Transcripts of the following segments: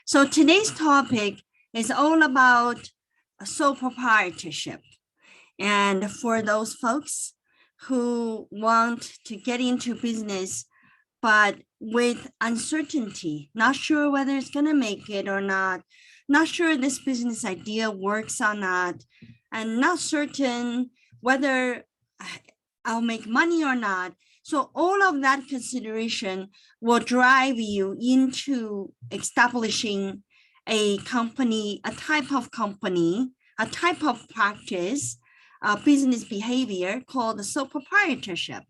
So today's topic is all about sole proprietorship. And for those folks who want to get into business, but with uncertainty, not sure whether it's going to make it or not sure this business idea works or not, and not certain whether I'll make money or not. So all of that consideration will drive you into establishing a company, a type of company, a type of practice, business behavior called the sole proprietorship.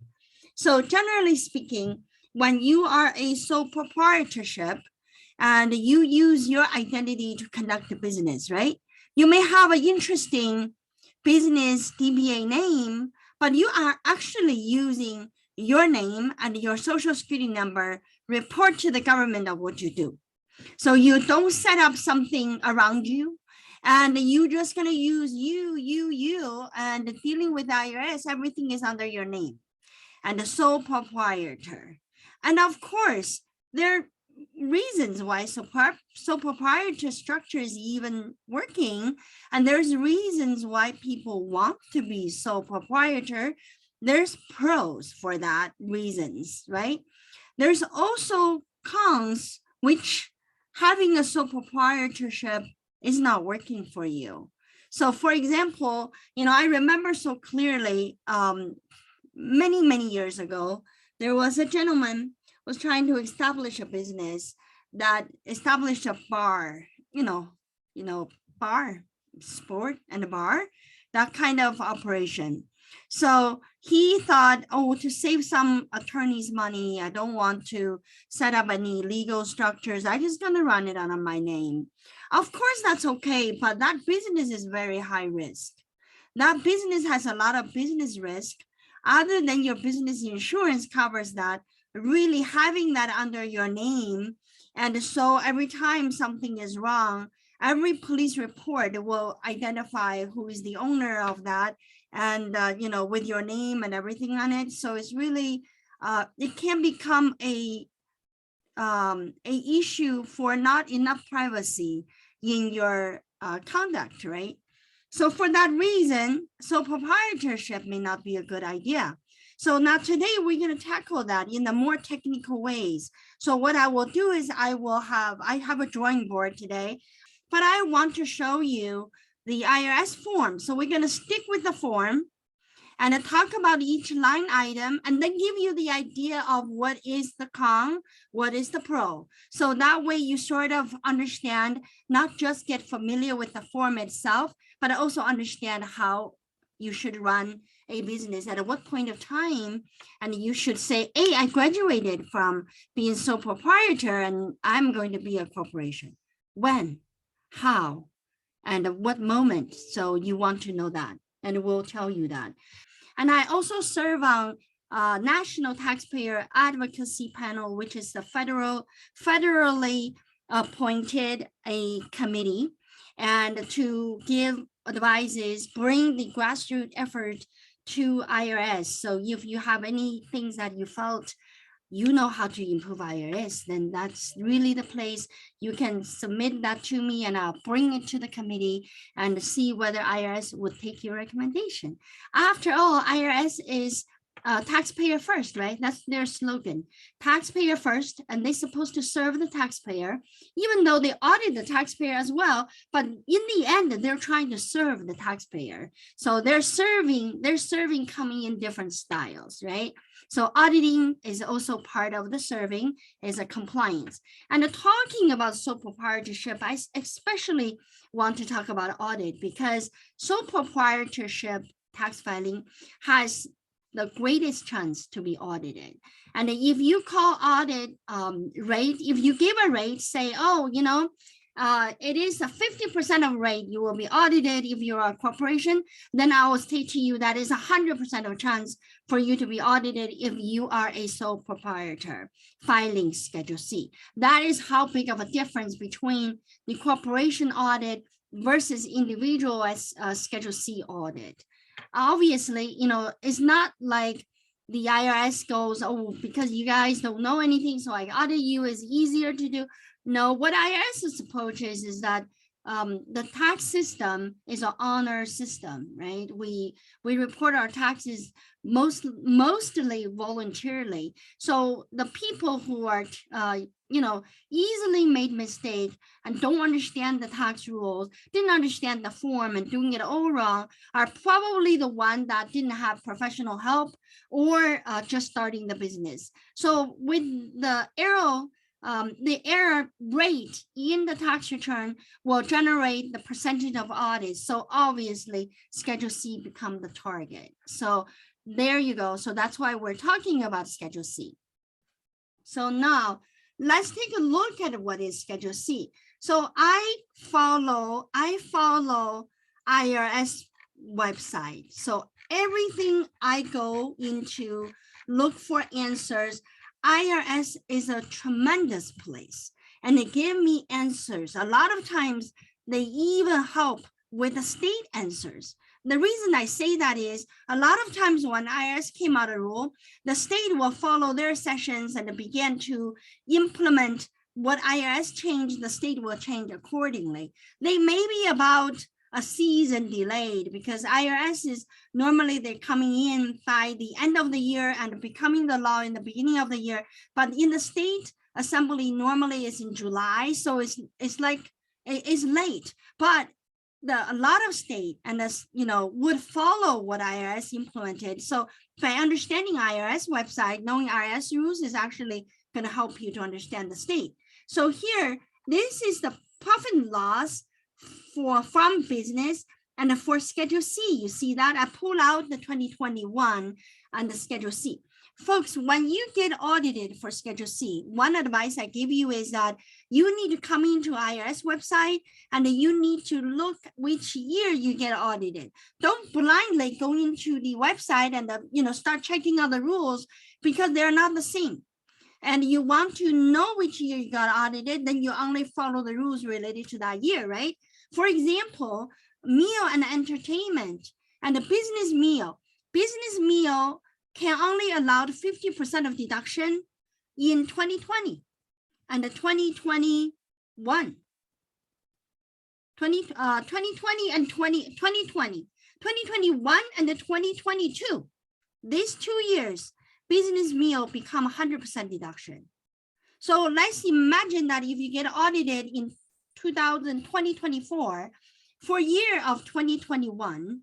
So generally speaking, when you are a sole proprietorship and you use your identity to conduct a business, right? You may have an interesting business DBA name, but you are actually using your name and your social security number report to the government of what you do. So you don't set up something around you, and you just going to use you, and dealing with IRS, everything is under your name and the sole proprietor. And of course, there are reasons why sole proprietor structure is even working. And there's reasons why people want to be sole proprietor. There's pros for that reasons, right? There's also cons, which having a sole proprietorship is not working for you. So for example, I remember so clearly many years ago, there was a gentleman was trying to establish a business that established a bar, bar, sport and a bar, that kind of operation. So he thought, to save some attorney's money, I don't want to set up any legal structures. I'm just going to run it under my name. Of course, that's okay, but that business is very high risk. That business has a lot of business risk. Other than your business insurance covers that, really having that under your name. And so every time something is wrong, every police report will identify who is the owner of that, and with your name and everything on it. So it's really it can become a issue for not enough privacy in your conduct, right? So for that reason, sole proprietorship may not be a good idea. So now today we're going to tackle that in the more technical ways. So what I will do is I have a drawing board today, but I want to show you the IRS form. So we're going to stick with the form and talk about each line item, and then give you the idea of what is the con, what is the pro. So that way you sort of understand, not just get familiar with the form itself, but also understand how you should run a business at what point of time. And you should say, hey, I graduated from being sole proprietor and I'm going to be a corporation. When, how, and at what moment? So you want to know that, and we'll tell you that. And I also serve on National Taxpayer Advocacy Panel, which is the federally appointed a committee, and to give advices, bring the grassroots effort to IRS. So if you have any things that you felt how to improve IRS, then that's really the place. You can submit that to me and I'll bring it to the committee and see whether IRS would take your recommendation. After all, IRS is taxpayer first, right? That's their slogan, taxpayer first, and they're supposed to serve the taxpayer, even though they audit the taxpayer as well. But in the end, they're trying to serve the taxpayer. So they're serving coming in different styles, right? So auditing is also part of the serving, is a compliance. And talking about sole proprietorship, I especially want to talk about audit, because sole proprietorship tax filing has the greatest chance to be audited. And if you call audit rate, if you give a rate, say, it is a 50% of rate you will be audited if you're a corporation, then I will say to you that is 100% of chance for you to be audited if you are a sole proprietor filing Schedule C. That is how big of a difference between the corporation audit versus individual as Schedule C audit. Obviously, it's not like the IRS goes, because you guys don't know anything, so I audit you is easier to do. No, what IRS's approach is that the tax system is an honor system, right? We report our taxes mostly voluntarily. So the people who are easily made mistake and don't understand the tax rules, didn't understand the form and doing it all wrong, are probably the one that didn't have professional help or just starting the business. So with the error rate in the tax return will generate the percentage of audits. So obviously Schedule C become the target. So there you go. So that's why we're talking about Schedule C. So now let's take a look at what is Schedule C. So I follow IRS website. So everything I go into look for answers, IRS is a tremendous place and they give me answers. A lot of times they even help with the state answers. The reason I say that is a lot of times when IRS came out a rule, the state will follow their sessions and begin to implement what IRS changed, the state will change accordingly. They may be about a season delayed because IRS is normally they're coming in by the end of the year and becoming the law in the beginning of the year. But in the state assembly normally is in July, so it's like it's late. But a lot of state and this would follow what IRS implemented. So by understanding IRS website, knowing IRS rules is actually going to help you to understand the state. So here, this is the profit and loss from business and for Schedule C. You see that I pull out the 2021 and the Schedule C. Folks, when you get audited for Schedule C, one advice I give you is that you need to come into IRS website and you need to look which year you get audited. Don't blindly go into the website and start checking out the rules because they're not the same. And you want to know which year you got audited, then you only follow the rules related to that year, right? For example, meal and entertainment and the business meal can only allow 50% of deduction in 2020 and the 2021. 2020 and 2021 and the 2022. These 2 years, business meal become 100% deduction. So let's imagine that if you get audited in 2024 for year of 2021,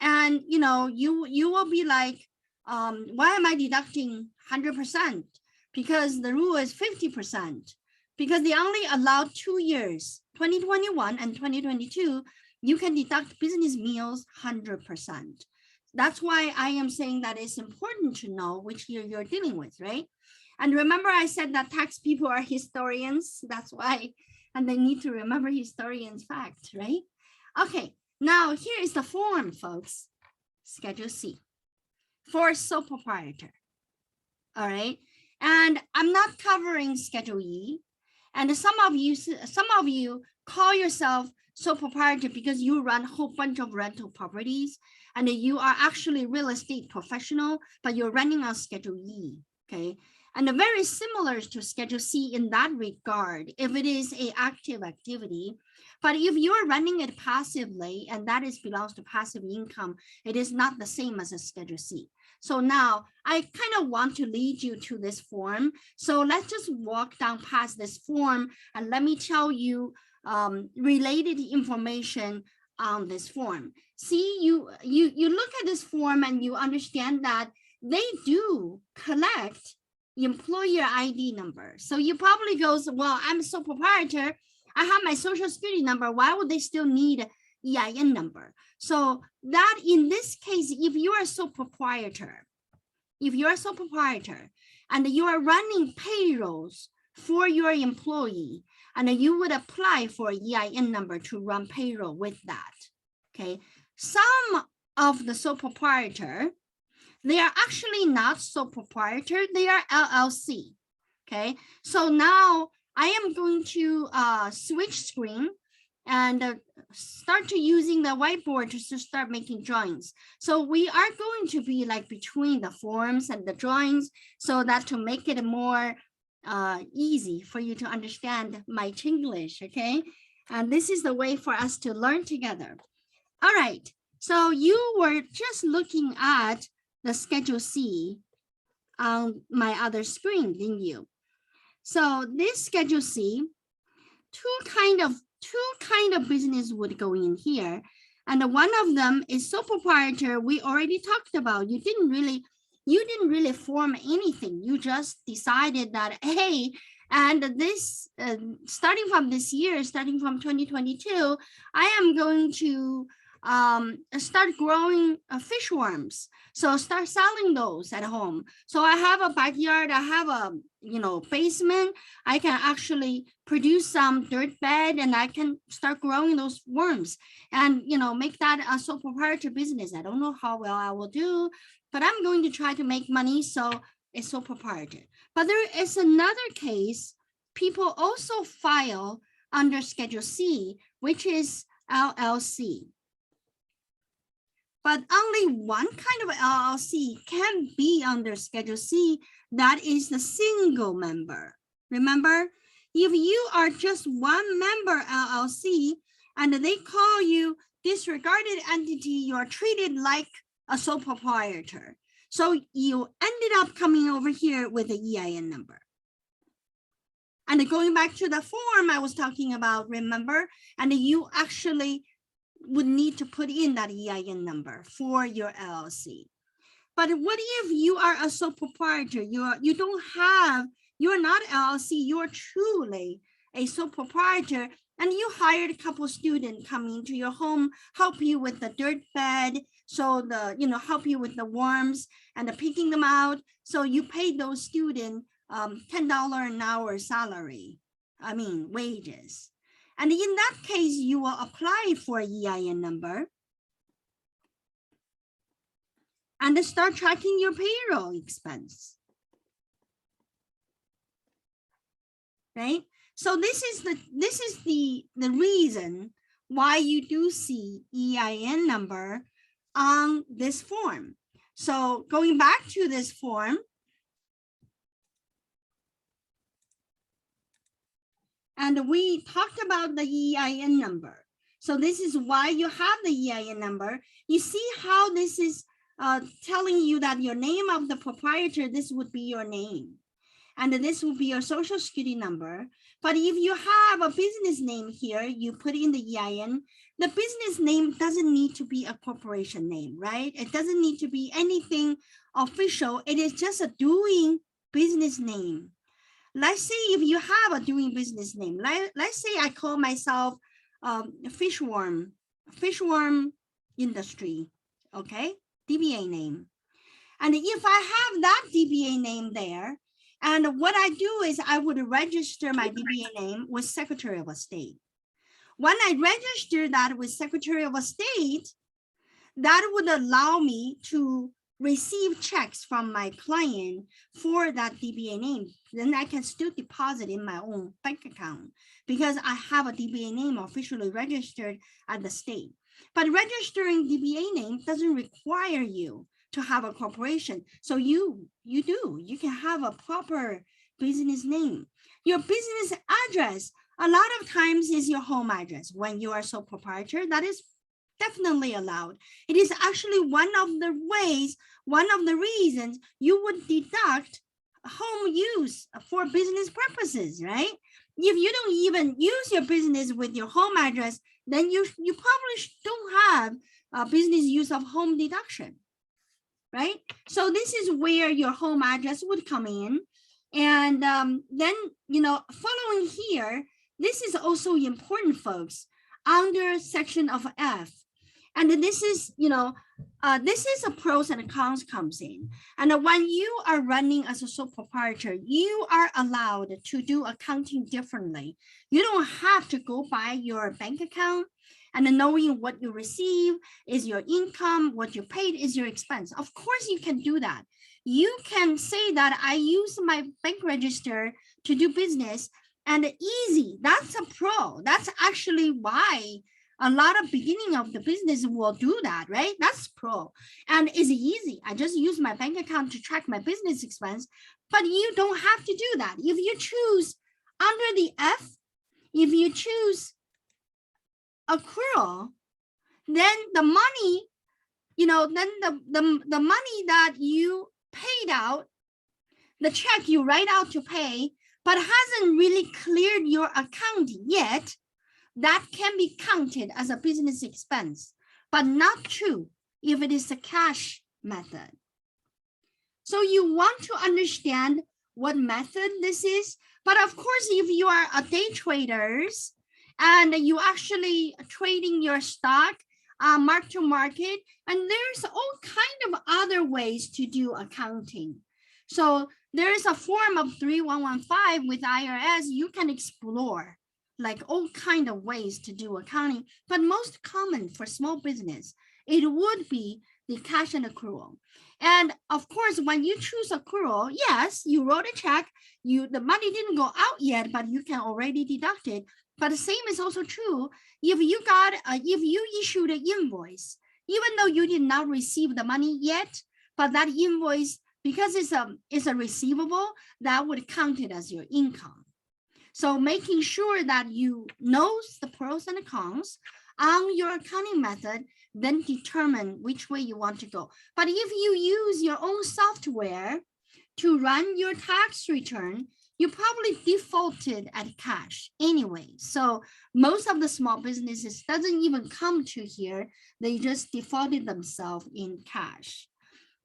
and you will be like, why am I deducting 100%? Because the rule is 50%. Because they only allow 2 years, 2021 and 2022, you can deduct business meals 100%. That's why I am saying that it's important to know which year you're dealing with, right? And remember I said that tax people are historians. That's why, and they need to remember historians' facts, right? Okay, now here is the form, folks. Schedule C for sole proprietor. All right, and I'm not covering Schedule E. And some of you call yourself sole proprietor because you run a whole bunch of rental properties and you are actually real estate professional, but you're running on Schedule E, okay? And very similar to Schedule C in that regard, if it is an active activity. But if you're running it passively, and that belongs to passive income, it is not the same as a Schedule C. So now I kind of want to lead you to this form. So let's just walk down past this form and let me tell you related information on this form. See, you look at this form and you understand that they do collect employer ID number. So you probably goes, well, I'm a sole proprietor. I have my social security number. Why would they still need EIN number? So that in this case, if you are a sole proprietor, and you are running payrolls for your employee, and you would apply for EIN number to run payroll with that, okay? Some of the sole proprietor, they are actually not sole proprietor, they are LLC, okay? So now I am going to switch screen and start to using the whiteboard to start making drawings. So we are going to be like between the forms and the drawings so that to make it more easy for you to understand my Chinglish, okay? And this is the way for us to learn together. All right, so you were just looking at the Schedule C on my other screen, didn't you? So this Schedule C, two kind of business would go in here. And one of them is sole proprietor. We already talked about. You didn't really form anything. You just decided that, hey, and this starting from this year, starting from 2022, I am going to start growing fish worms. So start selling those at home. So I have a backyard, I have a basement. I can actually produce some dirt bed and I can start growing those worms and make that a sole proprietor business. I don't know how well I will do, but I'm going to try to make money. So it's sole proprietor. But there is another case. People also file under Schedule C, which is LLC. But only one kind of LLC can be under Schedule C. That is the single member. Remember, if you are just one member LLC and they call you disregarded entity, you are treated like a sole proprietor. So you ended up coming over here with the EIN number. And going back to the form I was talking about, remember, and you actually would need to put in that EIN number for your LLC. But what if you are a sole proprietor? You're not LLC, you're truly a sole proprietor, and you hired a couple students coming into your home, help you with the dirt bed, so help you with the worms and the picking them out. So you paid those students $10 an hour salary, wages. And in that case, you will apply for EIN number and start tracking your payroll expense. Right? So this is the reason why you do see EIN number on this form. So going back to this form, and we talked about the EIN number. So this is why you have the EIN number. You see how this is telling you that your name of the proprietor, this would be your name. And this will be your social security number. But if you have a business name here, you put in the EIN, the business name doesn't need to be a corporation name, right? It doesn't need to be anything official. It is just a doing business name. Let's say if you have a doing business name, let's say I call myself fish worm industry, okay? DBA name. And if I have that DBA name there, and what I do is I would register my DBA name with Secretary of State. When I register that with Secretary of State, that would allow me to receive checks from my client for that DBA name. Then I can still deposit in my own bank account because I have a DBA name officially registered at the state. But registering DBA name doesn't require you to have a corporation. So you can have a proper business name. Your business address, a lot of times is your home address. When you are sole proprietor, that is definitely allowed. It is actually one of the ways, one of the reasons you would deduct home use for business purposes, right? If you don't even use your business with your home address, then you probably don't have a business use of home deduction, right? So this is where your home address would come in. And then, following here, this is also important, folks, under section of F. And this is, this is a pros and cons comes in. And when you are running as a sole proprietor, you are allowed to do accounting differently. You don't have to go by your bank account and knowing what you receive is your income, what you paid is your expense. Of course, you can do that. You can say that I use my bank register to do business and easy. That's a pro. That's actually why A lot of beginning of the business will do that, right? That's pro. And it's easy. I just use my bank account to track my business expense, but you don't have to do that. If you choose under the F, if you choose accrual, then the money, then the money that you paid out, the check you write out to pay, but hasn't really cleared your account yet, that can be counted as a business expense, but not true if it is a cash method. So you want to understand what method this is, but of course, if you are a day traders and you actually trading your stock mark to market, and there's all kind of other ways to do accounting. So there is a form of 3115 with IRS. You can explore like all kind of ways to do accounting, but most common for small business, it would be the cash and accrual. And of course, when you choose accrual, yes, you wrote a check, the money didn't go out yet, but you can already deduct it. But the same is also true if you issued an invoice, even though you did not receive the money yet, but that invoice, because it's a receivable, that would count it as your income. So making sure that you know the pros and the cons on your accounting method, then determine which way you want to go. But if you use your own software to run your tax return, you probably defaulted at cash anyway. So most of the small businesses doesn't even come to here. They just defaulted themselves in cash.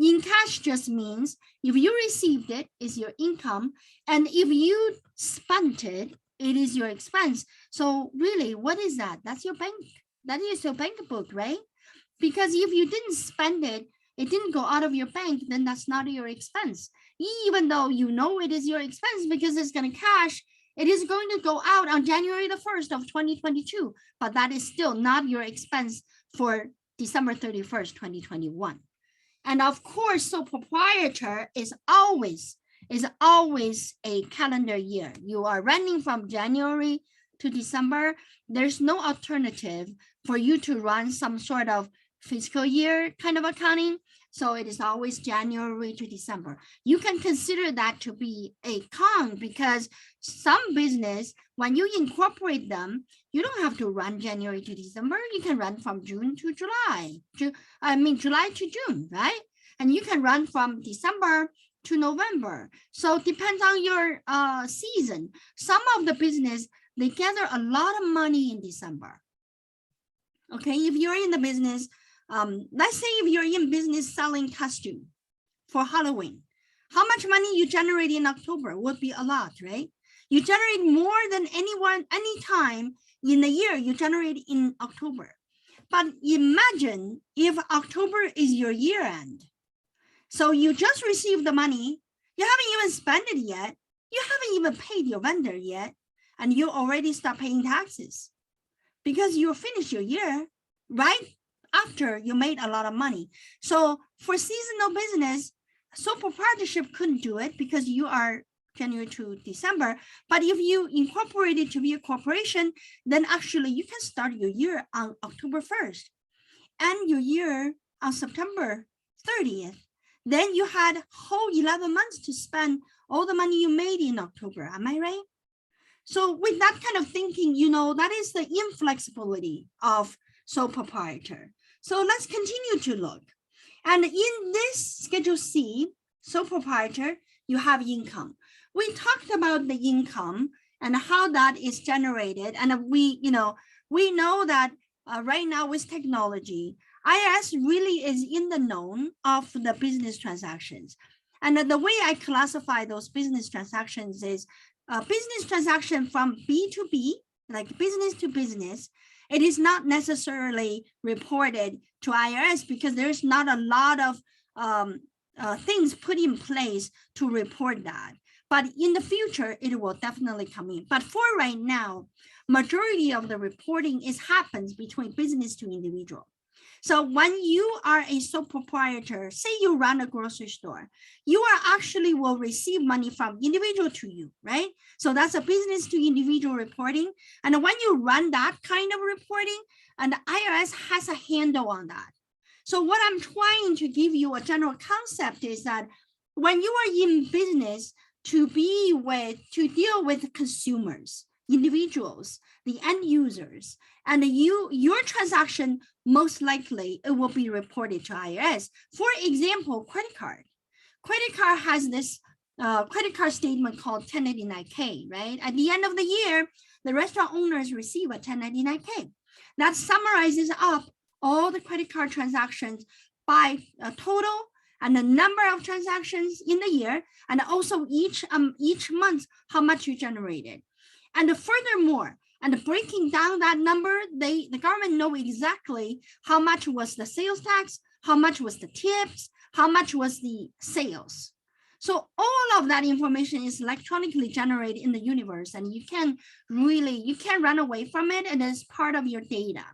In cash just means if you received it, it's your income. And if you spent it, it is your expense. So really, what is that? That's your bank. That is your bank book, right? Because if you didn't spend it, it didn't go out of your bank, then that's not your expense. Even though you know it is your expense because it's going to cash, it is going to go out on January the 1st of 2022, but that is still not your expense for December 31st, 2021. And of course, so proprietor is always a calendar year. You are running from January to December. There's no alternative for you to run some sort of fiscal year kind of accounting. So it is always January to December. You can consider that to be a con because some business, when you incorporate them, you don't have to run January to December. You can run from June to July, July to June, right? And you can run from December to November. So it depends on your season. Some of the business, they gather a lot of money in December. Okay, if you're in the business, let's say if you're in business selling costume for Halloween, how much money you generate in October would be a lot, right? You generate more than any time in the year you generate in October. But imagine if October is your year end. So you just received the money, you haven't even spent it yet, you haven't even paid your vendor yet, and you already start paying taxes because you finished your year right after you made a lot of money. So for seasonal business, sole proprietorship couldn't do it because you are January to December. But if you incorporate it to be a corporation, then actually you can start your year on October 1st and your year on September 30th. Then you had whole 11 months to spend all the money you made in October. Am I right? So with that kind of thinking, that is the inflexibility of sole proprietor. So let's continue to look. And in this Schedule C, sole proprietor, you have income. We talked about the income and how that is generated. And we know that right now with technology, IRS really is in the known of the business transactions. And the way I classify those business transactions is business transaction from B to B, like business to business. It is not necessarily reported to IRS because there's not a lot of things put in place to report that. But in the future, it will definitely come in. But for right now, majority of the reporting happens between business to individual. So when you are a sole proprietor, say you run a grocery store, you are actually will receive money from individual to you, right? So that's a business to individual reporting. And when you run that kind of reporting, and the IRS has a handle on that. So what I'm trying to give you a general concept is that when you are in business to deal with consumers, individuals, the end users, and your transaction, most likely it will be reported to IRS. For example, credit card. Credit card has this credit card statement called 1099K, right? At the end of the year, the restaurant owners receive a 1099K. That summarizes up all the credit card transactions by a total and the number of transactions in the year, and also each month how much you generated. And furthermore, and breaking down that number, the government know exactly how much was the sales tax, how much was the tips, how much was the sales. So all of that information is electronically generated in the universe, and you can't run away from it, and it's part of your data.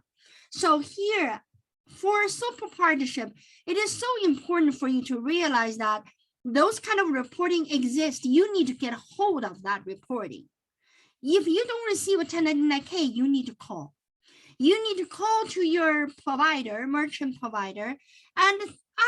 So here, for sole proprietorship, it is so important for you to realize that those kind of reporting exist. You need to get a hold of that reporting. If you don't receive a 1099K, you need to call. You need to call to your provider, merchant provider, and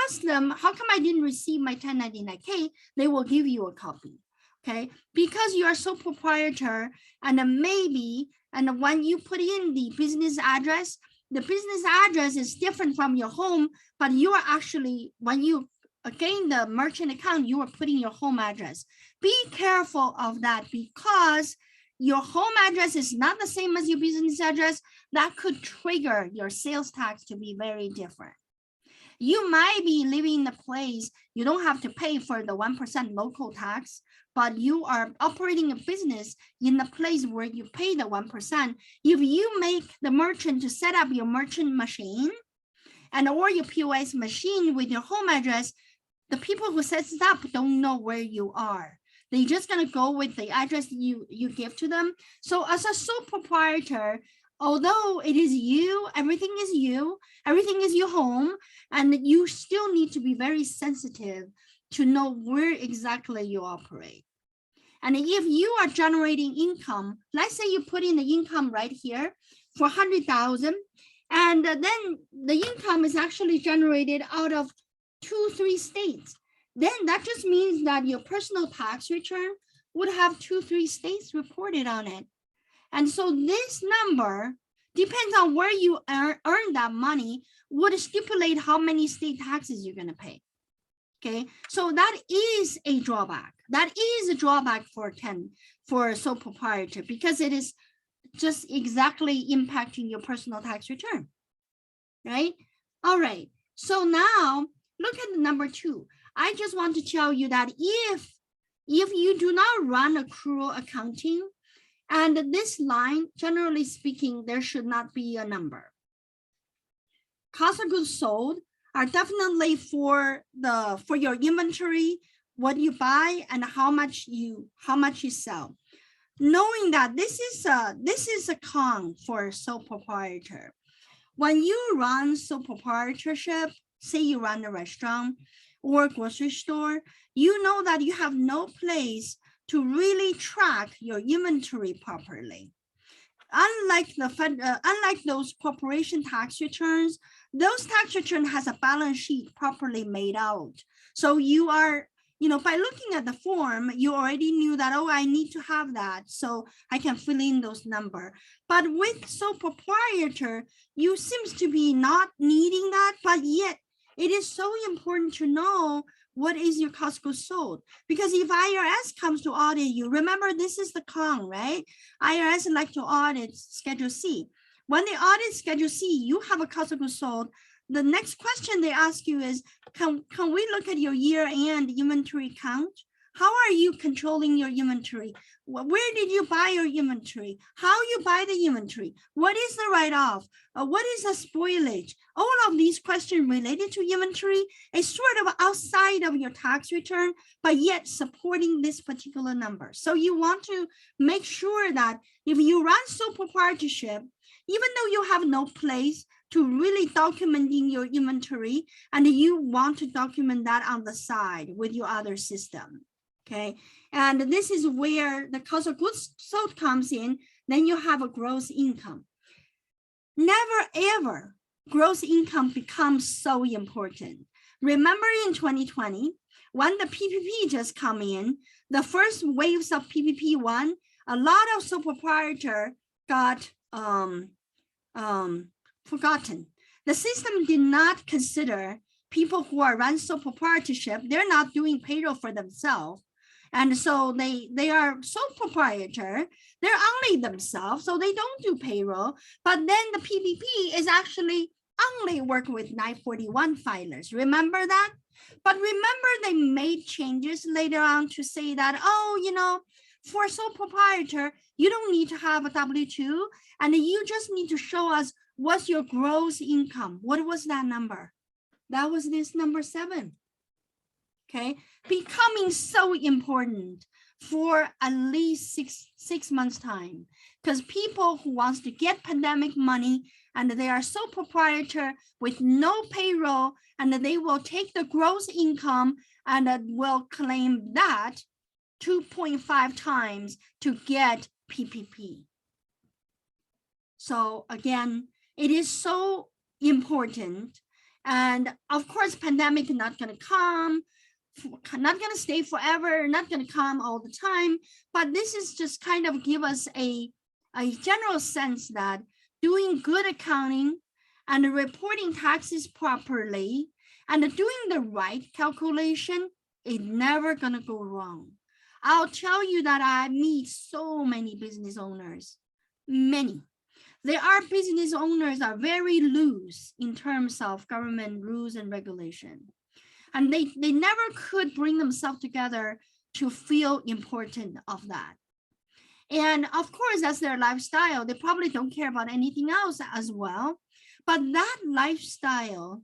ask them, how come I didn't receive my 1099K? They will give you a copy, okay? Because you are sole proprietor, and maybe, and when you put in the business address, the business address is different from your home, but you are actually, when you gain the merchant account, you are putting your home address. Be careful of that, because your home address is not the same as your business address. That could trigger your sales tax to be very different. You might be living in a place you don't have to pay for the 1% local tax, but you are operating a business in a place where you pay the 1%. If you make the merchant to set up your merchant machine or your POS machine with your home address, the people who sets it up don't know where you are. They're just going to go with the address you give to them. So as a sole proprietor, although it is you, everything is your home, and you still need to be very sensitive to know where exactly you operate. And if you are generating income, let's say you put in the income right here for 100,000, and then the income is actually generated out of 2-3 states. Then that just means that your personal tax return would have 2-3 states reported on it. And so this number depends on where you earn that money, would stipulate how many state taxes you're going to pay. Okay, so that is a drawback. That is a drawback for a sole proprietor, because it is just exactly impacting your personal tax return, right? All right, so now look at the number 2. I just want to tell you that if you do not run accrual accounting, and this line, generally speaking, there should not be a number. Cost of goods sold are definitely for your inventory, what you buy, and how much you sell. Knowing that this is a con for sole proprietor. When you run sole proprietorship, say you run a restaurant or grocery store, you know that you have no place to really track your inventory properly. Unlike those corporation tax returns, those tax returns has a balance sheet properly made out. So you are, by looking at the form, you already knew that, oh, I need to have that, so I can fill in those numbers. But with sole proprietor, you seems to be not needing that, but yet it is so important to know what is your cost of goods sold. Because if IRS comes to audit you, remember this is the con, right? IRS like to audit Schedule C. When they audit Schedule C, you have a cost of goods sold. The next question they ask you is, can we look at your year-end inventory count? How are you controlling your inventory? Where did you buy your inventory? How you buy the inventory? What is the write-off? What is the spoilage? All of these questions related to inventory is sort of outside of your tax return, but yet supporting this particular number. So you want to make sure that if you run sole proprietorship, even though you have no place to really documenting your inventory, and you want to document that on the side with your other system. Okay, and this is where the cost of goods sold comes in. Then you have a gross income. Never ever gross income becomes so important. Remember in 2020, when the PPP just come in, the first waves of PPP1, a lot of sole proprietor got forgotten. The system did not consider people who are run sole proprietorship. They're not doing payroll for themselves. And so they are sole proprietor, they're only themselves, so they don't do payroll. But then the PPP is actually only work with 941 filers. Remember that? But remember they made changes later on to say that, oh, you know, for sole proprietor, you don't need to have a W-2, and you just need to show us what's your gross income. What was that number? That was this number 7. Okay, becoming so important for at least six months time, because people who wants to get pandemic money and they are sole proprietor with no payroll, and they will take the gross income and will claim that 2.5 times to get PPP. So again, it is so important. And of course, pandemic is not going to come, not going to stay forever, not going to come all the time. But this is just kind of give us a general sense that doing good accounting and reporting taxes properly and doing the right calculation is never going to go wrong. I'll tell you that I meet so many business owners, many. There are business owners are very loose in terms of government rules and regulation. And they never could bring themselves together to feel important of that. And of course, that's their lifestyle. They probably don't care about anything else as well. But that lifestyle,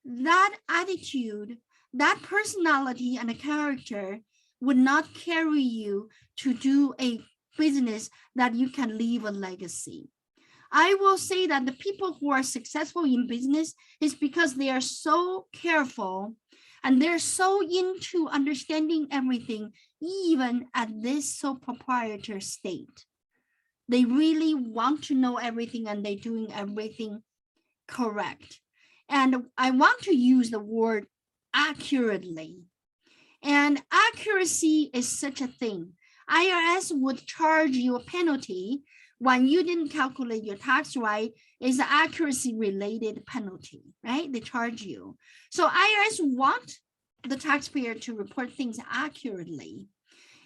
that attitude, that personality and a character would not carry you to do a business that you can leave a legacy. I will say that the people who are successful in business is because they are so careful and they're so into understanding everything, even at this sole proprietor state. They really want to know everything and they're doing everything correct. And I want to use the word accurately. And accuracy is such a thing. IRS would charge you a penalty when you didn't calculate your tax right. Is an accuracy related penalty, right? They charge you. So IRS want the taxpayer to report things accurately.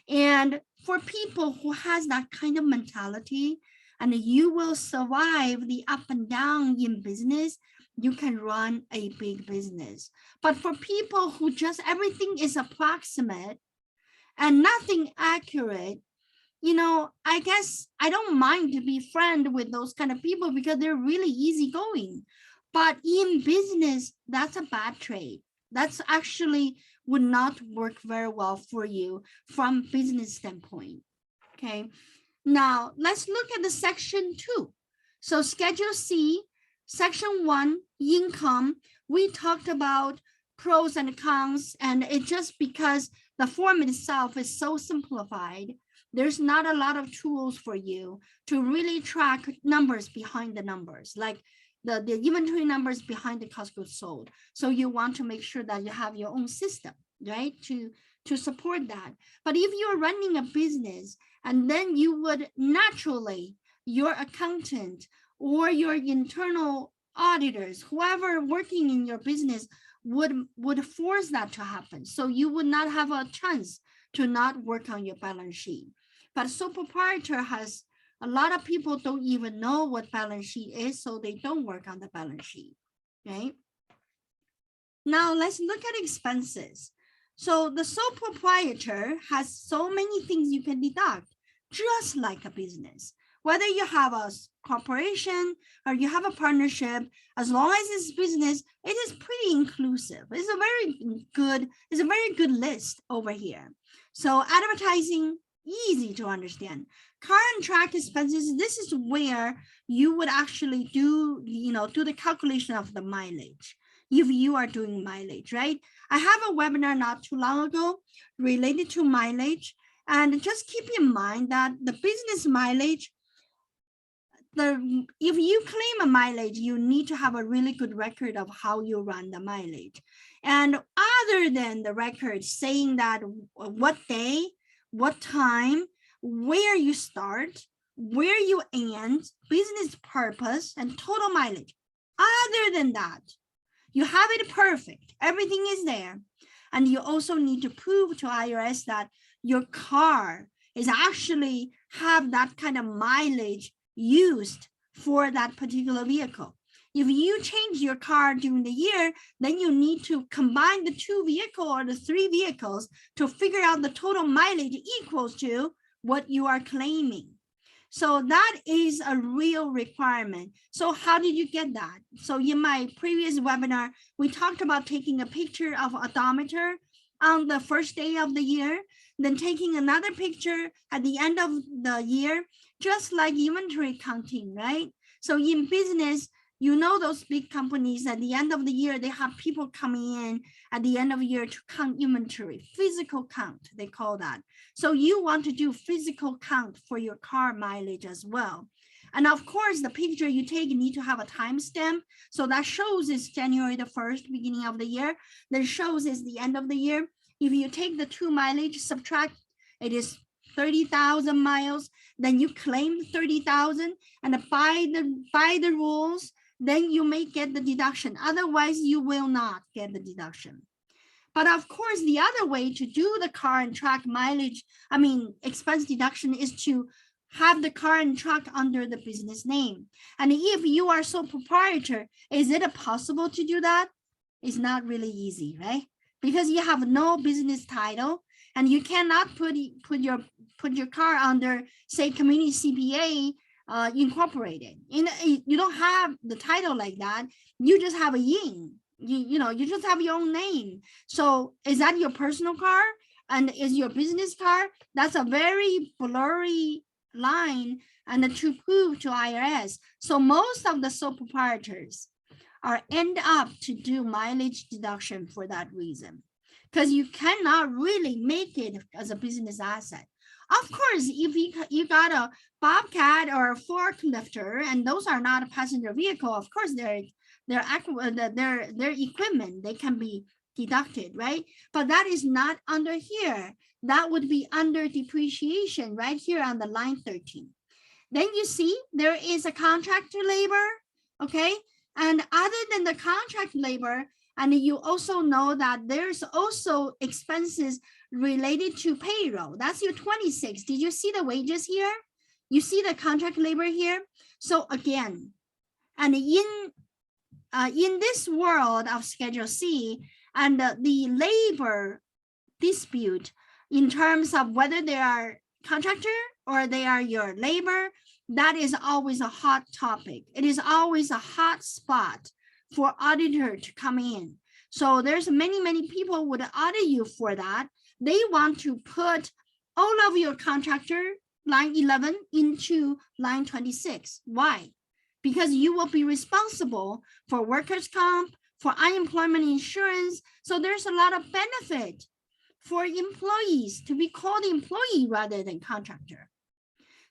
And for people who has that kind of mentality, and you will survive the up and down in business, you can run a big business. But for people who just everything is approximate and nothing accurate, you know, I guess I don't mind to be friend with those kind of people because they're really easygoing. But in business, that's a bad trade. That's actually would not work very well for you from business standpoint. Okay. Now let's look at the section 2. So Schedule C, section 1, income. We talked about pros and cons, and it just because the form itself is so simplified, there's not a lot of tools for you to really track numbers behind the numbers, like the inventory numbers behind the cost of goods sold. So you want to make sure that you have your own system, right, to support that. But if you're running a business, and then you would naturally, your accountant or your internal auditors, whoever working in your business would force that to happen. So you would not have a chance to not work on your balance sheet. But sole proprietor has a lot of people don't even know what balance sheet is, so they don't work on the balance sheet, right? Now let's look at expenses. So the sole proprietor has so many things you can deduct, just like a business. Whether you have a corporation or you have a partnership, as long as it's business, it is pretty inclusive. It's a very good list over here. So advertising, easy to understand. Car and track expenses, this is where you would actually do, do the calculation of the mileage if you are doing mileage, right? I have a webinar not too long ago related to mileage. And just keep in mind that the business mileage, if you claim a mileage, you need to have a really good record of how you run the mileage. And other than the record saying that what day, what time, where you start, where you end, business purpose, and total mileage. Other than that, you have it perfect. Everything is there. And you also need to prove to IRS that your car is actually have that kind of mileage used for that particular vehicle. If you change your car during the year, then you need to combine the 2 vehicles or the 3 vehicles to figure out the total mileage equals to what you are claiming. So that is a real requirement. So how did you get that? So in my previous webinar, we talked about taking a picture of odometer on the first day of the year, then taking another picture at the end of the year, just like inventory counting, right? So in business, you know, those big companies at the end of the year, they have people coming in at the end of the year to count inventory, physical count, they call that. So you want to do physical count for your car mileage as well. And of course, the picture you take need to have a timestamp. So that shows it's January the 1st, beginning of the year. That shows it's the end of the year. If you take the 2 mileage, subtract, it is 30,000 miles, then you claim 30,000, and by the rules, then you may get the deduction. Otherwise, you will not get the deduction. But of course, the other way to do the car and truck mileage, expense deduction, is to have the car and truck under the business name. And if you are sole proprietor, is it possible to do that? It's not really easy, right? Because you have no business title, and you cannot put your car under, say, Community CPA Incorporated. You don't have the title like that. You just have a Ying. You just have your own name. So is that your personal car and is your business car? That's a very blurry line and to prove to IRS. So most of the sole proprietors end up to do mileage deduction for that reason, because you cannot really make it as a business asset. Of course, if you got a Bobcat or a forklifter, and those are not a passenger vehicle, of course their equipment, they can be deducted, right? But that is not under here. That would be under depreciation right here on the line 13. Then you see there is a contractor labor, okay? And other than the contract labor, and you also know that there's also expenses related to payroll. That's your 26. Did you see the wages here? You see the contract labor here? So again, and in this world of Schedule C and the labor dispute in terms of whether they are contractor or they are your labor, that is always a hot topic. It is always a hot spot for auditor to come in. So there's many people would audit you for that. They want to put all of your contractor line 11 into line 26. Why? Because you will be responsible for workers' comp, for unemployment insurance. So there's a lot of benefit for employees to be called employee rather than contractor.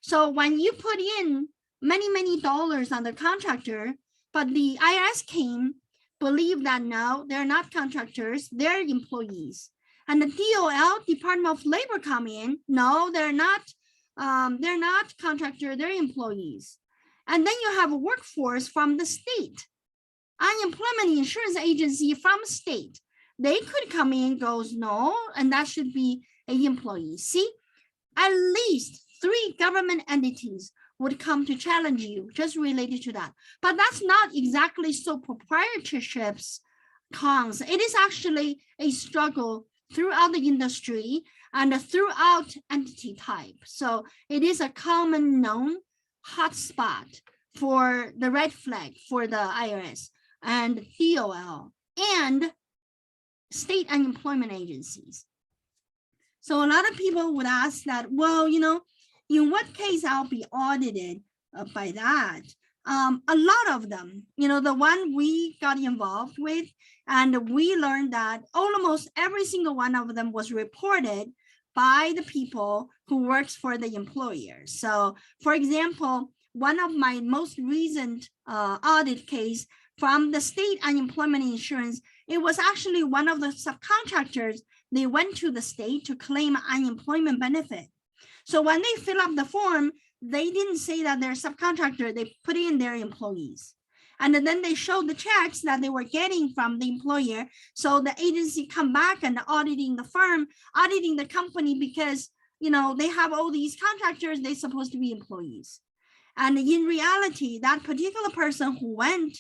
So when you put in many dollars on the contractor, but the IRS came, believe that no, they're not contractors, they're employees. And the DOL, Department of Labor, come in, no, they're not contractor, they're employees. And then you have a workforce from the state, unemployment insurance agency from state. They could come in, goes no, and that should be an employee. See, at least 3 government entities would come to challenge you just related to that. But that's not exactly sole proprietorships cons. It is actually a struggle throughout the industry and throughout entity type. So it is a common known hotspot for the red flag for the IRS and DOL and state unemployment agencies. So a lot of people would ask that, well, in what case I'll be audited by that? A lot of them, the one we got involved with, and we learned that almost every single one of them was reported by the people who works for the employer. So for example, one of my most recent audit case from the state unemployment insurance, it was actually one of the subcontractors. They went to the state to claim unemployment benefit. So when they fill up the form, they didn't say that they're subcontractor, they put in their employees. And then they showed the checks that they were getting from the employer. So the agency come back and auditing the firm, auditing the company because, they have all these contractors, they're supposed to be employees. And in reality, that particular person who went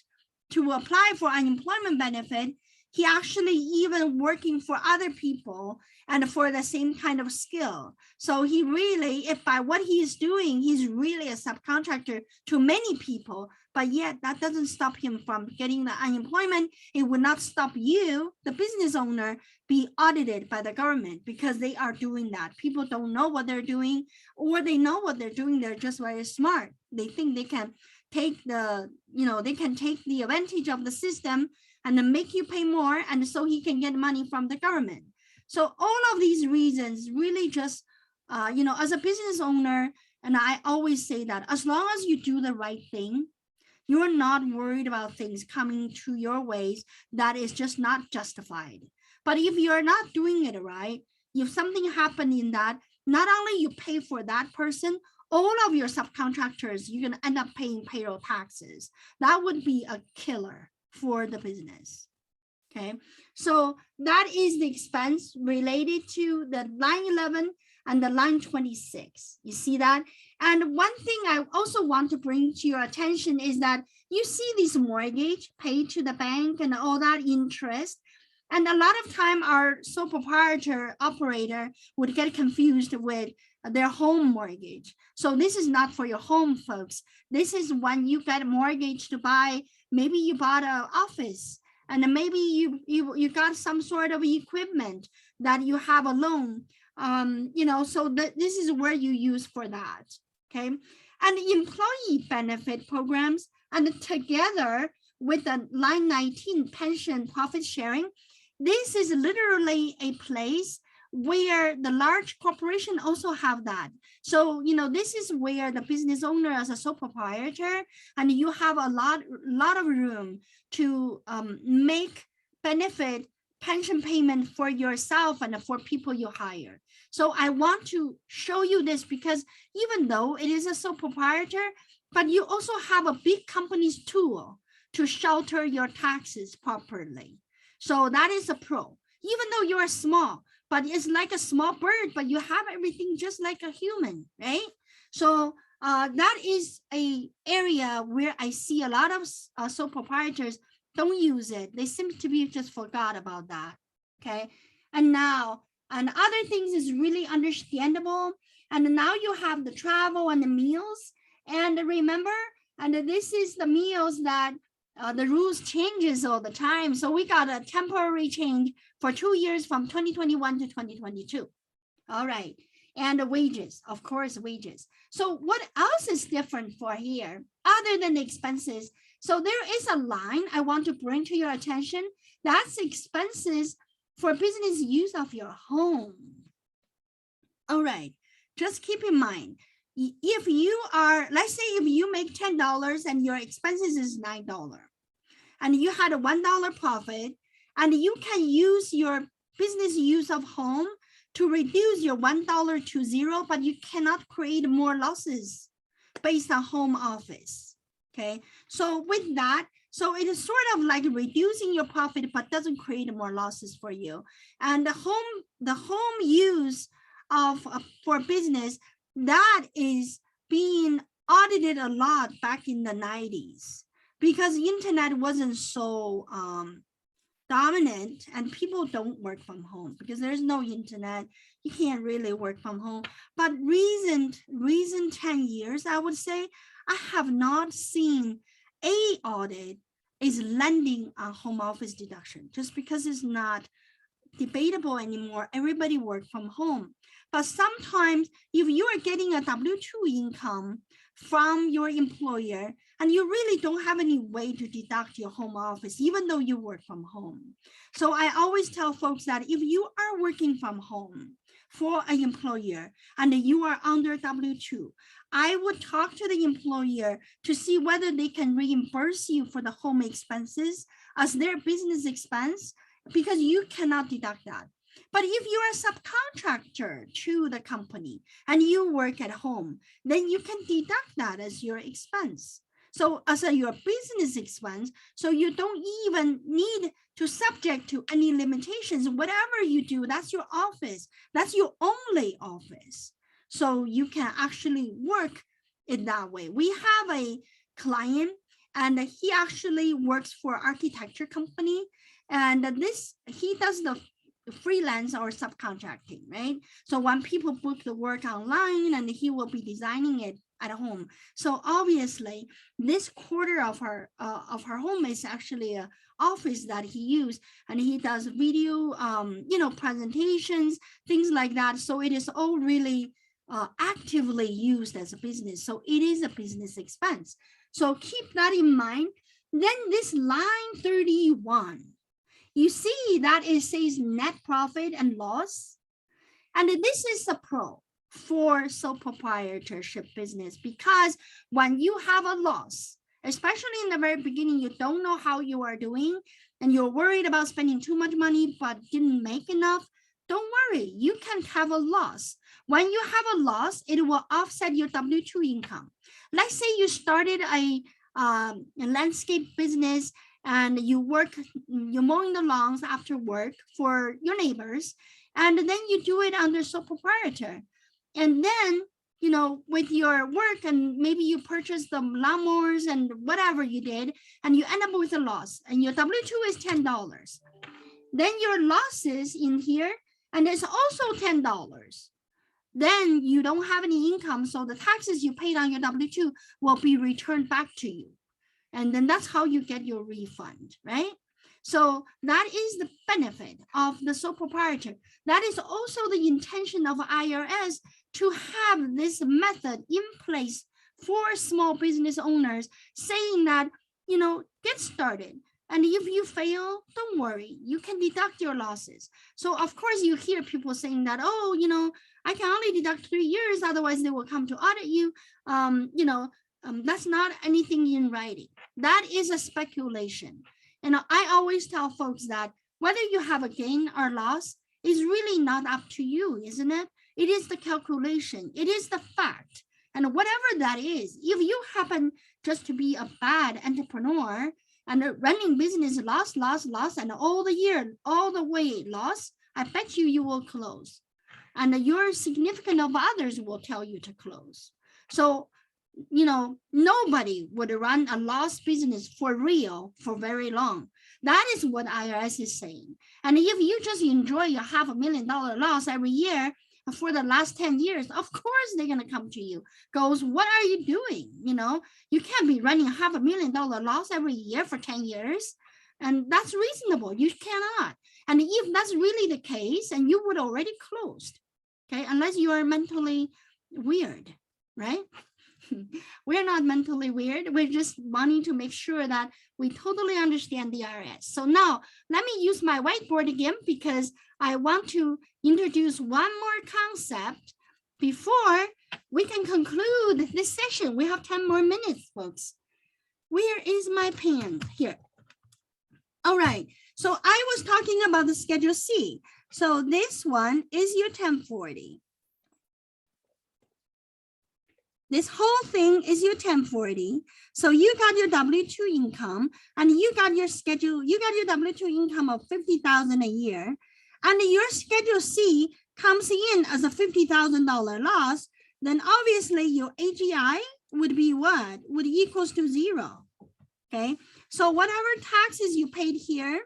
to apply for unemployment benefit, he actually even working for other people and for the same kind of skill. So he really, if by what he is doing, he's really a subcontractor to many people, but yet that doesn't stop him from getting the unemployment. It would not stop you, the business owner, be audited by the government because they are doing that. People don't know what they're doing, or they know what they're doing. They're just very smart. They think they can take the, they can take the advantage of the system and then make you pay more, and so he can get money from the government. So all of these reasons really just, as a business owner, and I always say that as long as you do the right thing, you're not worried about things coming to your ways that is just not justified. But if you're not doing it right, if something happened in that, not only you pay for that person, all of your subcontractors, you're going to end up paying payroll taxes. That would be a killer for the business. Okay, so that is the expense related to the line 11 and the line 26. You see that? And one thing I also want to bring to your attention is that you see this mortgage paid to the bank and all that interest. And a lot of time our sole proprietor operator would get confused with their home mortgage. So this is not for your home, folks. This is when you get a mortgage to buy, maybe you bought an office, and then maybe you got some sort of equipment that you have a loan. So this is where you use for that. Okay, and employee benefit programs, and together with the line 19 pension profit sharing, this is literally a place where the large corporation also have that. So, this is where the business owner as a sole proprietor, and you have a lot of room to make benefit pension payment for yourself and for people you hire. So I want to show you this because even though it is a sole proprietor, but you also have a big company's tool to shelter your taxes properly. So that is a pro, even though you are small, but it's like a small bird, but you have everything just like a human, right? So that is a area where I see a lot of sole proprietors don't use it. They seem to be just forgot about that, okay? And now, and other things is really understandable. And now you have the travel and the meals. And remember, and this is the meals that the rules changes all the time. So we got a temporary change for 2 years from 2021 to 2022. All right. And the wages, of course, wages. So what else is different for here other than the expenses? So there is a line I want to bring to your attention. That's expenses for business use of your home. All right. Just keep in mind, if you are, let's say if you make $10 and your expenses is $9 and you had a $1 profit, and you can use your business use of home to reduce your $1 to zero, but you cannot create more losses based on home office. Okay, so with that, so it is sort of like reducing your profit, but doesn't create more losses for you. And the home use of for business, that is being audited a lot back in the 90s because the internet wasn't so dominant and people don't work from home because there's no internet. You can't really work from home. But recent 10 years, I would say, I have not seen a audit is landing on home office deduction just because it's not debatable anymore. Everybody work from home. But sometimes if you are getting a W-2 income from your employer and you really don't have any way to deduct your home office, even though you work from home. So I always tell folks that if you are working from home for an employer and you are under W-2, I would talk to the employer to see whether they can reimburse you for the home expenses as their business expense, because you cannot deduct that. But if you're a subcontractor to the company and you work at home, then you can deduct that as your expense. So as your business expense, so you don't even need to subject to any limitations. Whatever you do, that's your office. That's your only office. So you can actually work it that way. We have a client and he actually works for architecture company. And he does the freelance or subcontracting, right? So when people book the work online and he will be designing it at home. So obviously this quarter of her home is actually an office that he used, and he does video, presentations, things like that. So it is all really actively used as a business. So it is a business expense. So keep that in mind. Then this line 31, you see that it says net profit and loss. And this is a pro for sole proprietorship business, because when you have a loss, especially in the very beginning, you don't know how you are doing and you're worried about spending too much money but didn't make enough. Don't worry, you can have a loss. When you have a loss, it will offset your W-2 income. Let's say you started a landscape business and you're mowing the lawns after work for your neighbors, and then you do it under sole proprietor. And then, with your work, and maybe you purchase the lawnmowers and whatever you did, and you end up with a loss, and your W-2 is $10. Then your losses in here, and it's also $10. Then you don't have any income, so the taxes you paid on your W-2 will be returned back to you. And then that's how you get your refund, right? So that is the benefit of the sole proprietor. That is also the intention of IRS, to have this method in place for small business owners, saying that, get started. And if you fail, don't worry, you can deduct your losses. So of course you hear people saying that, oh, I can only deduct 3 years, otherwise they will come to audit you. That's not anything in writing. That is a speculation. And I always tell folks that whether you have a gain or loss is really not up to you, isn't it? It is the calculation. It is the fact. And whatever that is, if you happen just to be a bad entrepreneur and running business loss, and all the way loss, I bet you will close. And your significant of others will tell you to close. So, nobody would run a loss business for real for very long. That is what IRS is saying. And if you just enjoy your $500,000 loss every year for the last 10 years, of course they're going to come to you. Goes, what are you doing? You can't be running a $500,000 loss every year for 10 years. And that's reasonable. You cannot. And if that's really the case, and you would already closed, okay, unless you are mentally weird, right? We're not mentally weird. We're just wanting to make sure that we totally understand the IRS. So now let me use my whiteboard again, because I want to introduce one more concept before we can conclude this session. We have 10 more minutes, folks. Where is my pen? Here. All right. So I was talking about the Schedule C. So this one is your 1040. This whole thing is your 1040. So you got your W-2 income, and you got your W-2 income of $50,000 a year, and your Schedule C comes in as a $50,000 loss. Then obviously your AGI would be what? Would equals to 0. Okay. So whatever taxes you paid here,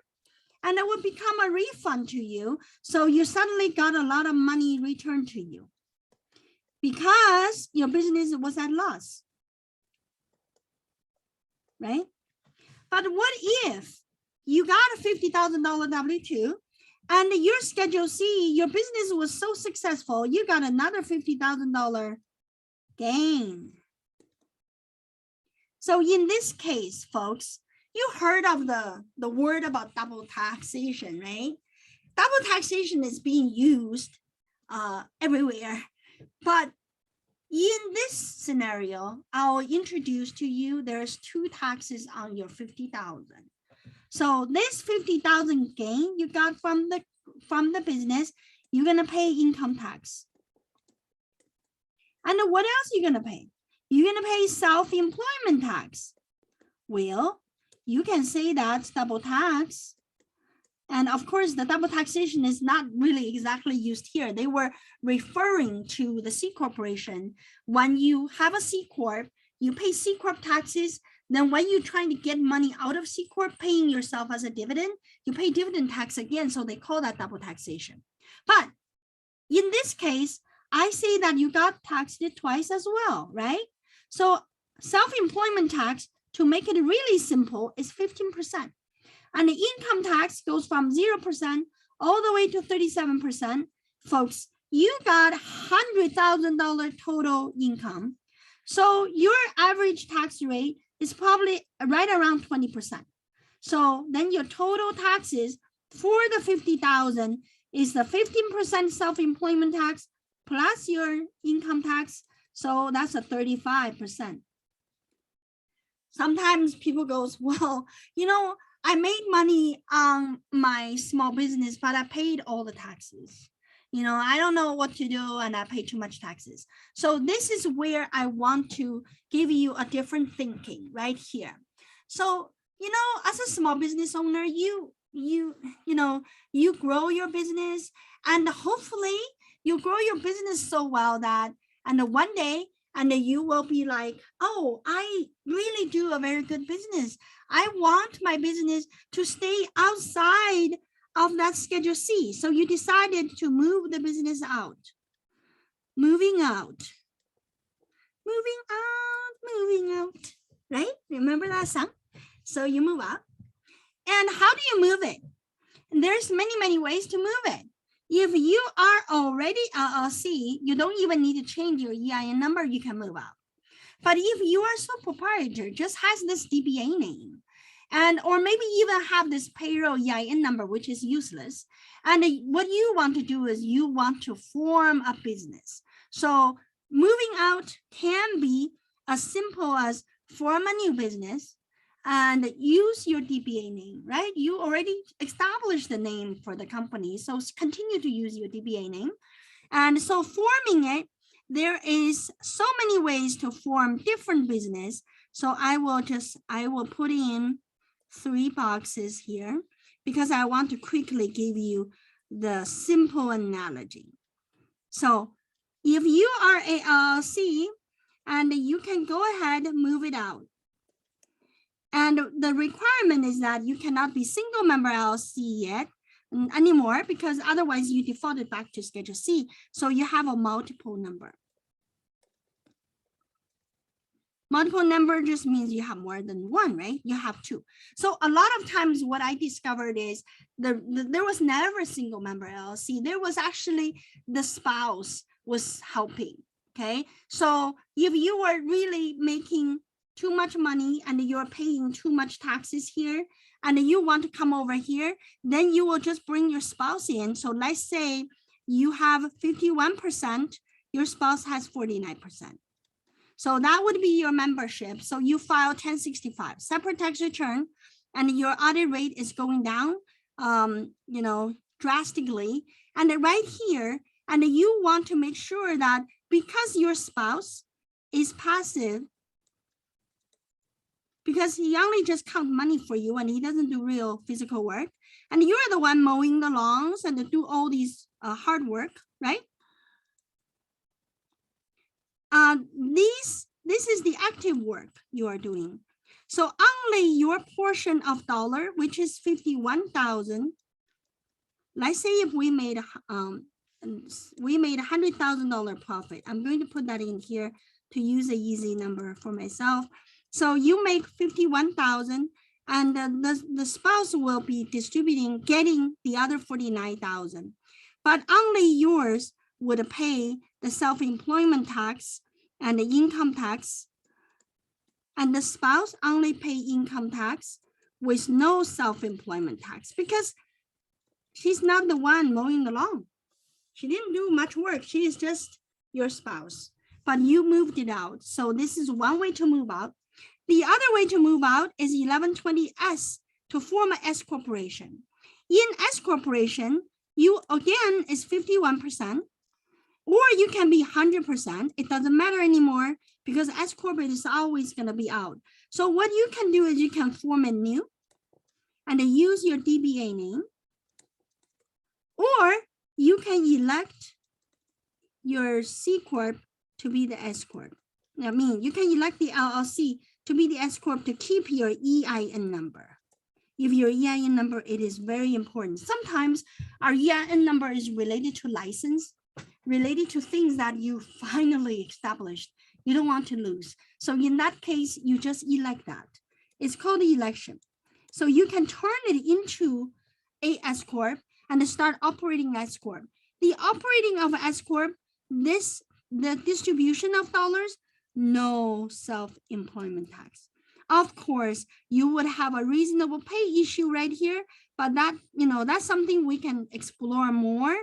and it would become a refund to you. So you suddenly got a lot of money returned to you, because your business was at loss, right? But what if you got a $50,000 W-2 And your Schedule C, your business was so successful, you got another $50,000 gain. So in this case, folks, you heard of the word about double taxation, right? Double taxation is being used everywhere. But in this scenario, I'll introduce to you, there's two taxes on your 50,000. So this 50,000 gain you got from the business, you're gonna pay income tax. And what else are you gonna pay? You're gonna pay self-employment tax. Well, you can say that's double tax. And of course, the double taxation is not really exactly used here. They were referring to the C corporation. When you have a C Corp, you pay C Corp taxes. Then when you're trying to get money out of C Corp, paying yourself as a dividend, you pay dividend tax again. So they call that double taxation. But in this case, I say that you got taxed twice as well, right? So self-employment tax, to make it really simple, is 15%. And the income tax goes from 0% all the way to 37%. Folks, you got $100,000 total income. So your average tax rate is probably right around 20%. So then your total taxes for the 50,000 is the 15% self-employment tax plus your income tax. So that's a 35%. Sometimes people goes, well, you know, I made money on my small business, but I paid all the taxes. You know, I don't know what to do and I pay too much taxes. So this is where I want to give you a different thinking right here. So, you know, as a small business owner, you grow your business, and hopefully you grow your business so well that, and one day, and you will be like, oh, I really do a very good business. I want my business to stay outside of that Schedule C. So you decided to move the business out. Moving out, right? Remember that song? So you move out. And how do you move it? And there's many ways to move it. If you are already LLC, you don't even need to change your EIN number, you can move out. But if you are sole proprietor, just has this DBA name, and or maybe even have this payroll EIN number, which is useless. And what you want to do is you want to form a business. So moving out can be as simple as form a new business and use your DBA name, right? You already established the name for the company, so continue to use your DBA name. And so forming it, there is so many ways to form different business. So I will put in 3 boxes here because I want to quickly give you the simple analogy. So if you are a LLC, and you can go ahead and move it out. And the requirement is that you cannot be single member LLC yet anymore, because otherwise you defaulted back to Schedule C. So you have a multiple number. Multiple number just means you have more than one, right? You have 2. So a lot of times what I discovered is there was never a single member LLC. There was actually the spouse was helping, okay? So if you were really making too much money and you're paying too much taxes here, and you want to come over here, then you will just bring your spouse in. So let's say you have 51%, your spouse has 49%. So that would be your membership. So you file 1065, separate tax return, and your audit rate is going down, drastically. And right here, and you want to make sure that because your spouse is passive, because he only just count money for you and he doesn't do real physical work, and you're the one mowing the lawns and do all these hard work, right? This is the active work you are doing. So only your portion of dollar, which is 51,000. Let's say if we made $100,000 profit. I'm going to put that in here to use an easy number for myself. So you make 51,000, and the spouse will be getting the other 49,000, but only yours would pay the self-employment tax and the income tax, and the spouse only pay income tax with no self-employment tax because she's not the one mowing the lawn. She didn't do much work. She is just your spouse, but you moved it out. So this is one way to move out. The other way to move out is 1120S to form an S corporation. In S corporation, you again is 51%, or you can be 100%. It doesn't matter anymore because S corp is always going to be out. So what you can do is you can form a new and use your DBA name, or you can elect your C corp to be the S corp. I mean, you can elect the LLC to be the S corp to keep your EIN number. If your EIN number, it is very important. Sometimes our EIN number is related to license, related to things that you finally established. You don't want to lose. So in that case, you just elect that. It's called the election. So you can turn it into a S corp and start operating S corp. The operating of S corp, the distribution of dollars, no self-employment tax. Of course, you would have a reasonable pay issue right here, but that's something we can explore more.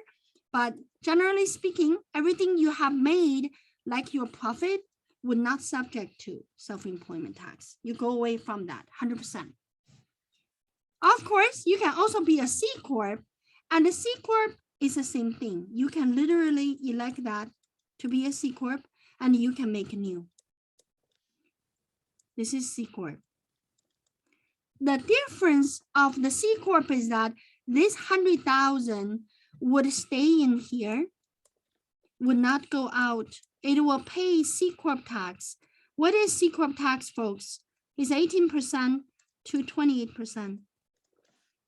But generally speaking, everything you have made, like your profit, would not subject to self-employment tax. You go away from that 100%. Of course, you can also be a C corp, and the C corp is the same thing. You can literally elect that to be a C corp, and you can make a new. This is C corp. The difference of the C corp is that this 100,000 would stay in here, would not go out. It will pay C corp tax. What is C corp tax, folks? It's 18% to 28%.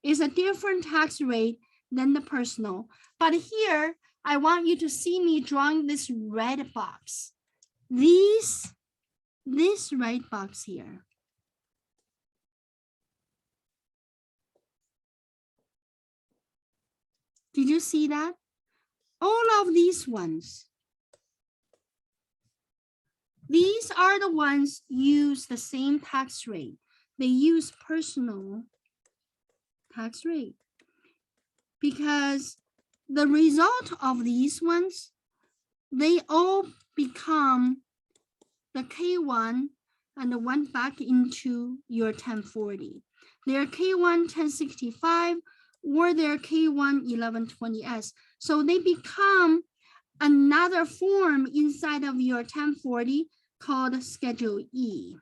It's a different tax rate than the personal. But here, I want you to see me drawing this red box. This red box here. Did you see that? All of these ones. These are the ones use the same tax rate. They use personal tax rate because the result of these ones, they all become the K1 and went back into your 1040. They're K1 1065 or they're K1 1120S. So they become another form inside of your 1040 called Schedule E.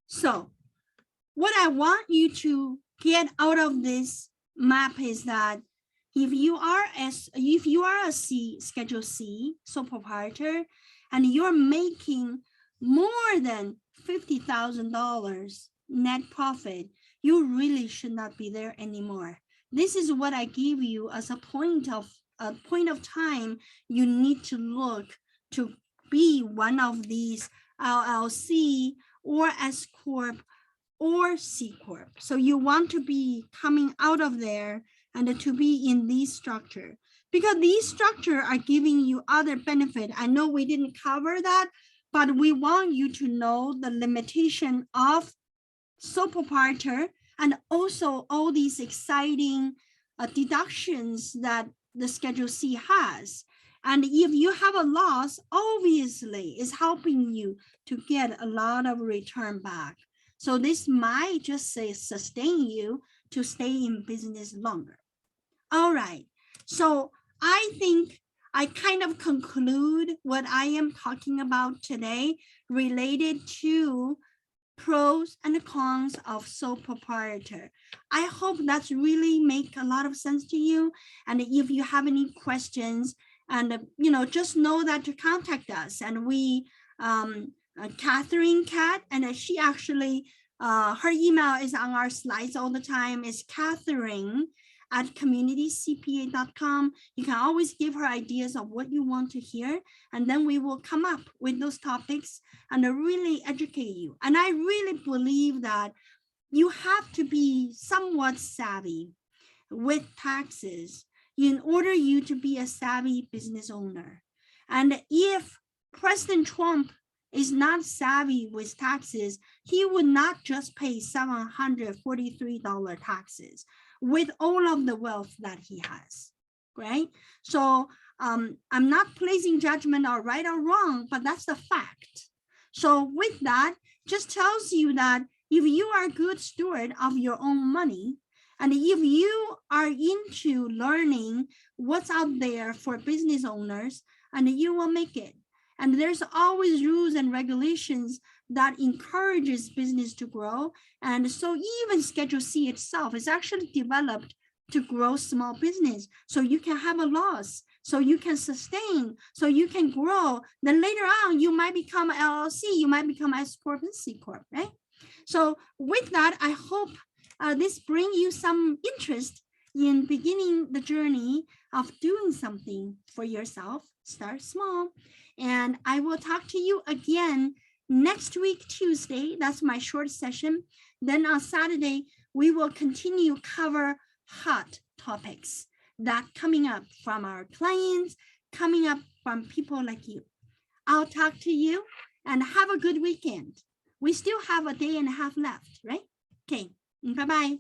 So what I want you to get out of this map is that if you are a Schedule C, sole proprietor, and you're making more than $50,000 net profit, you really should not be there anymore. This is what I give you as a point of time. You need to look to be one of these LLC or S Corp or C Corp. So you want to be coming out of there and to be in this structure, because these structure are giving you other benefit. I know we didn't cover that, but we want you to know the limitation of sole proprietor and also all these exciting deductions that the Schedule C has. And if you have a loss, obviously it's helping you to get a lot of return back. So this might just say sustain you to stay in business longer. All right, so I think I kind of conclude what I am talking about today related to pros and cons of sole proprietor. I hope that's really make a lot of sense to you. And if you have any questions, and just know that to contact us. And we, Catherine Cat, and she actually, her email is on our slides all the time, is Catherine at communitycpa.com. You can always give her ideas of what you want to hear, and then we will come up with those topics and really educate you. And I really believe that you have to be somewhat savvy with taxes in order you to be a savvy business owner. And if President Trump is not savvy with taxes, he would not just pay $743 taxes with all of the wealth that he has, right? So I'm not placing judgment or right or wrong, but that's the fact. So with that, just tells you that if you are a good steward of your own money, and if you are into learning what's out there for business owners, and you will make it. And there's always rules and regulations that encourages business to grow. And so even Schedule C itself is actually developed to grow small business. So you can have a loss, so you can sustain, so you can grow. Then later on, you might become LLC, you might become S Corp and C Corp, right? So with that, I hope this brings you some interest in beginning the journey of doing something for yourself. Start small. And I will talk to you again next week, Tuesday. That's my short session. Then on Saturday, we will continue cover hot topics that coming up from our clients, coming up from people like you. I'll talk to you and have a good weekend. We still have a day and a half left, right? Okay, bye-bye.